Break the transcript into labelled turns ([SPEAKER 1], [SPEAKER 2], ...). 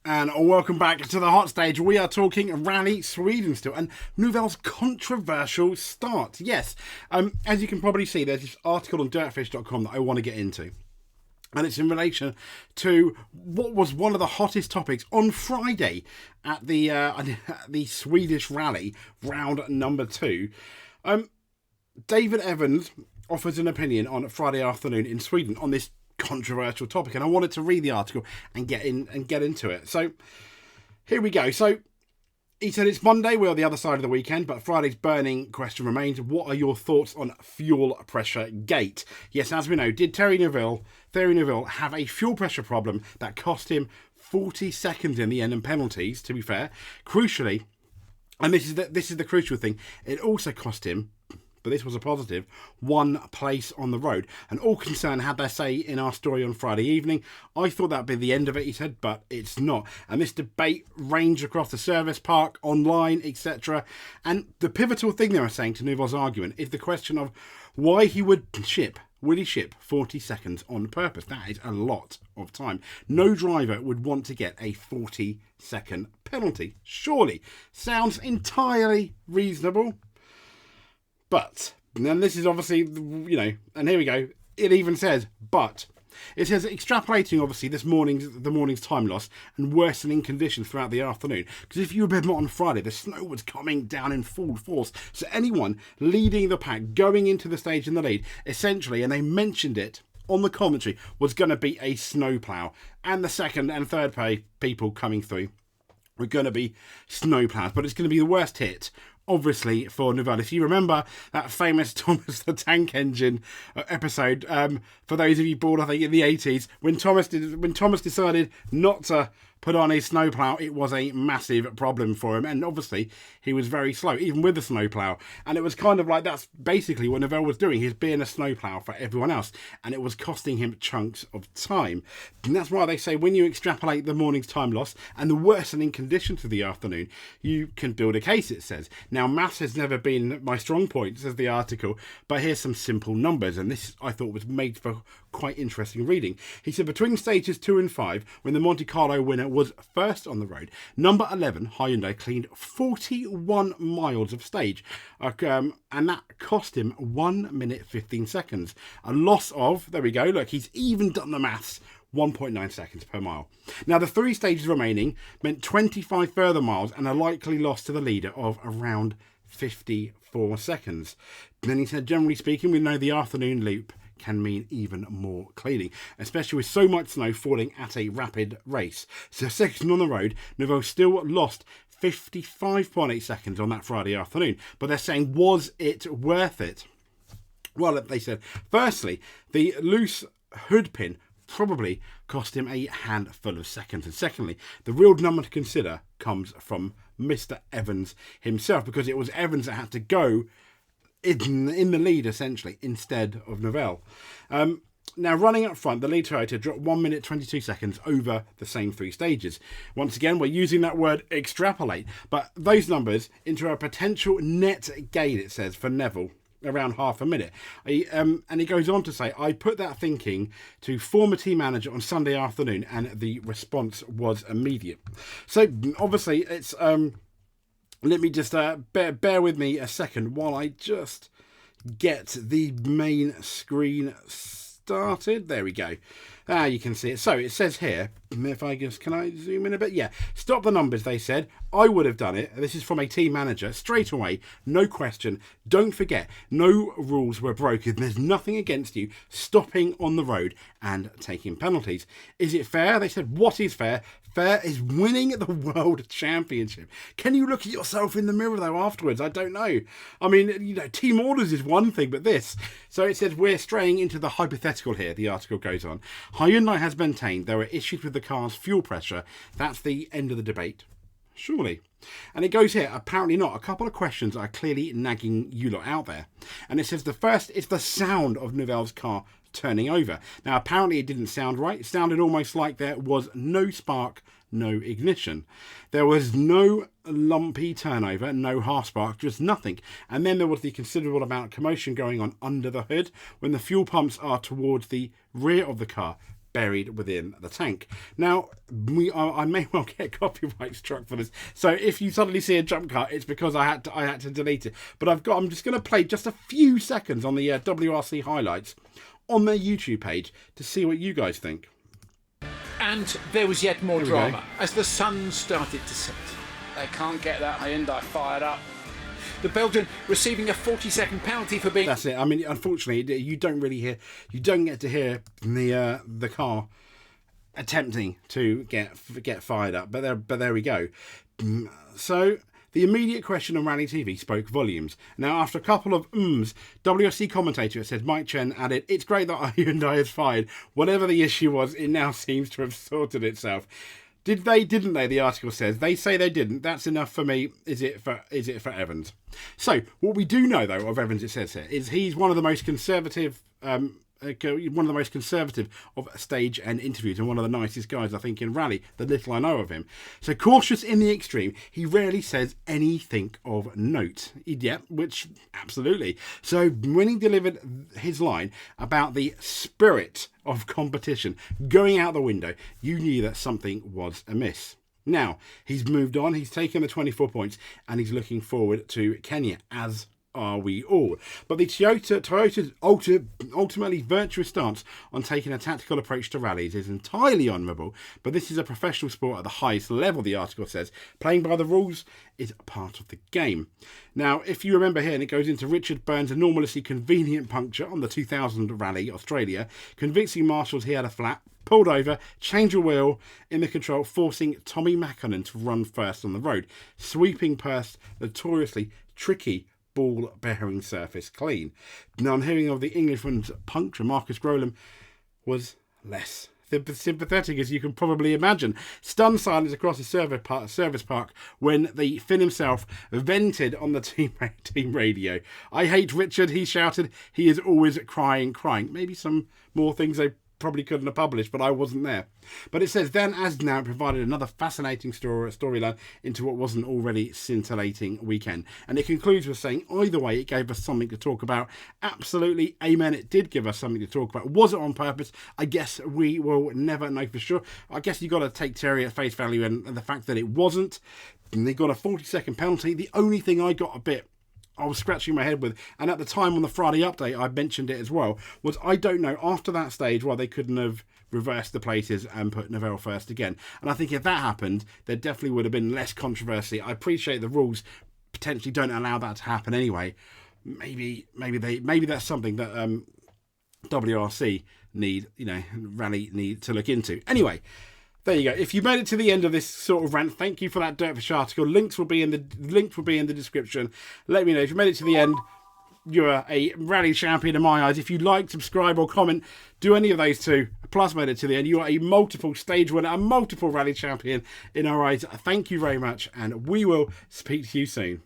[SPEAKER 1] And welcome back to the hot stage. We are talking Rally Sweden still, and Neuville's controversial start. Yes, as you can probably see, there's this article on dirtfish.com that I want to get into. And it's in relation to what was one of the hottest topics on Friday at the Swedish Rally, round number 2. David Evans offers an opinion on Friday afternoon in Sweden on this controversial topic, and I wanted to read the article and get into it. So here we go. So he said, it's Monday, we're on the other side of the weekend, but Friday's burning question remains: what are your thoughts on fuel pressure gate? Yes, as we know, did Thierry Neuville have a fuel pressure problem that cost him 40 seconds in the end and penalties? To be fair, crucially, and this is the crucial thing, it also cost him, but this was a positive, 1 place on the road. And all concerned had their say in our story on Friday evening. I thought that'd be the end of it, he said, but it's not. And this debate ranged across the service park, online, etc. And the pivotal thing they were saying to Neuville's argument is the question of why he would ship 40 seconds on purpose. That is a lot of time. No driver would want to get a 40-second penalty. Surely. Sounds entirely reasonable. But, and this is obviously, and here we go, it even says, but. It says extrapolating, obviously, the morning's time loss and worsening conditions throughout the afternoon. Because if you remember on Friday, the snow was coming down in full force. So anyone leading the pack, going into the stage in the lead, essentially, and they mentioned it on the commentary, was going to be a snowplow. And the second and third people coming through were going to be snowplows. But it's going to be the worst hit, obviously, for Neuville. If you remember that famous Thomas the Tank Engine episode, for those of you bored, I think, in the 80s, when Thomas decided not to put on his snowplow, it was a massive problem for him. And obviously, he was very slow, even with the snowplow. And it was kind of like that's basically what Neuville was doing. He's being a snowplow for everyone else. And it was costing him chunks of time. And that's why they say when you extrapolate the morning's time loss and the worsening conditions of the afternoon, you can build a case, it says. Now, maths has never been my strong point, says the article, but here's some simple numbers. And this, I thought, was made for quite interesting reading. He said between stages 2 and 5, when the Monte Carlo winner was first on the road, number 11 Hyundai cleaned 41 miles of stage, and that cost him 1 minute 15 seconds, a loss of, there we go, look, he's even done the maths, 1.9 seconds per mile. Now, the 3 stages remaining meant 25 further miles and a likely loss to the leader of around 54 seconds. And then he said, generally speaking, we know the afternoon loop can mean even more cleaning, especially with so much snow falling at a rapid race. So second on the road, Neuville still lost 55.8 seconds on that Friday afternoon. But they're saying, was it worth it? Well, they said, firstly, the loose hood pin probably cost him a handful of seconds. And secondly, the real number to consider comes from Mr. Evans himself, because it was Evans that had to go in the lead, essentially, instead of Neuville. Now, running up front, the lead Toyota dropped 1 minute 22 seconds over the same 3 stages. Once again, we're using that word extrapolate, but those numbers into a potential net gain, it says, for Neuville, around half a minute. And he goes on to say, I put that thinking to former team manager on Sunday afternoon, and the response was immediate. So, obviously, it's let me just bear with me a second while I just get the main screen started. There we go. You can see it. So it says here, if I just, can I zoom in a bit? Yeah. Stop the numbers, they said. I would have done it. This is from a team manager. Straight away. No question. Don't forget, no rules were broken. There's nothing against you stopping on the road and taking penalties. Is it fair? They said, what is fair? Fair is winning the World Championship. Can you look at yourself in the mirror, though, afterwards? I don't know. I mean, team orders is one thing, but this. So it says, we're straying into the hypothetical here, the article goes on. Hyundai has maintained there are issues with the car's fuel pressure. That's the end of the debate. Surely. And it goes here, apparently not. A couple of questions are clearly nagging you lot out there. And it says the first is the sound of Neuville's car turning over. Now, apparently it didn't sound right. It sounded almost like there was no spark, no ignition. There was no lumpy turnover, no half spark, just nothing. And then there was the considerable amount of commotion going on under the hood when the fuel pumps are towards the rear of the car. buried within the tank. Now, I may well get copyright struck for this. So if you suddenly see a jump cut, it's because I had to delete it. But I'm just going to play just a few seconds on the WRC highlights on their YouTube page to see what you guys think.
[SPEAKER 2] And there was yet more drama as the sun started to set.
[SPEAKER 3] They can't get that Hyundai fired up.
[SPEAKER 2] The Belgian receiving a 40-second penalty for being...
[SPEAKER 1] That's it. I mean, unfortunately, you don't get to hear the car attempting to get fired up. But there we go. So the immediate question on Rally TV spoke volumes. Now, after a couple of WRC commentator said Mike Chen added, "It's great that Hyundai is fired. Whatever the issue was, it now seems to have sorted itself." Did they, didn't they, the article says. They say they didn't. That's enough for me. Is it for Evans? So, what we do know, though, of Evans, it says here, is he's one of the most conservative of stage and interviews, and one of the nicest guys, I think, in rally, the little I know of him. So cautious in the extreme, he rarely says anything of note. Yeah, which, absolutely. So when he delivered his line about the spirit of competition going out the window, you knew that something was amiss. Now, he's moved on, he's taken the 24 points, and he's looking forward to Kenya, as are we all. But the Toyota's ultimately virtuous stance on taking a tactical approach to rallies is entirely honourable, but this is a professional sport at the highest level, the article says. Playing by the rules is part of the game. Now, if you remember here, and it goes into Richard Burns' enormously convenient puncture on the 2000 Rally Australia, convincing marshals he had a flat, pulled over, changed a wheel in the control, forcing Tommy Mackinnon to run first on the road, sweeping past notoriously tricky ball-bearing surface clean. Now, on hearing of the Englishman's puncture, Marcus Grolam was less sympathetic, as you can probably imagine. Stunned silence across the service park when the Finn himself vented on the team radio. "I hate Richard," he shouted. "He is always crying. Maybe some more things they probably couldn't have published, but I wasn't there. But it says, then as now, provided another fascinating storyline into what was an already scintillating weekend. And it concludes with saying, either way, it gave us something to talk about. Absolutely, amen, it did give us something to talk about. Was it on purpose? I guess we will never know for sure. I guess you've got to take Terry at face value and the fact that it wasn't. And they got a 40-second penalty. The only thing I was scratching my head with, and at the time on the Friday update I mentioned it as well, was I don't know after that stage why they couldn't have reversed the places and put Neuville first again. And I think if that happened, there definitely would have been less controversy. I appreciate the rules potentially don't allow that to happen anyway. Maybe that's something that WRC rally need to look into. Anyway, there you go. If you made it to the end of this sort of rant, thank you for that Dirtfish article. Links will be in the description. Let me know if you made it to the end. You're a rally champion in my eyes. If you like, subscribe or comment, do any of those two. Plus, made it to the end. You are a multiple stage winner, a multiple rally champion in our eyes. Thank you very much, and we will speak to you soon.